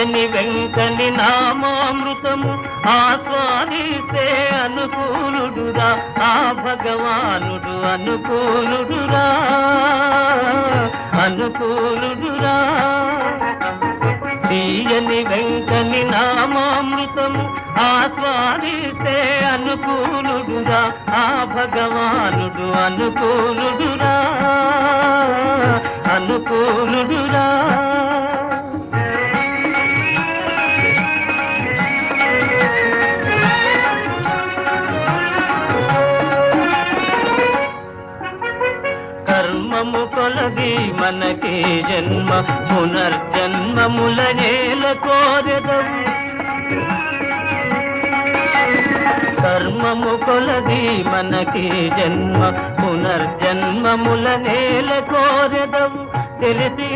తీయని వెంకని నామామృతము ఆస్వాదిస్తే అనుకూలుడురా ఆ భగవానుడు అనుకూలుడురా అనుకూలుడురా తీయని వెంకని నామామృతము ఆస్వాదిస్తే అనుకూలుడురా ఆ భగవానుడు అనుకూలుడురా అనుకూలుడురా కర్మము కొలది మనకి జన్మ పునర్జన్మముల నేల కోరెదవు కర్మము కొలది మనకి జన్మ పునర్జన్మముల నేల కోరెదవు తెలిసి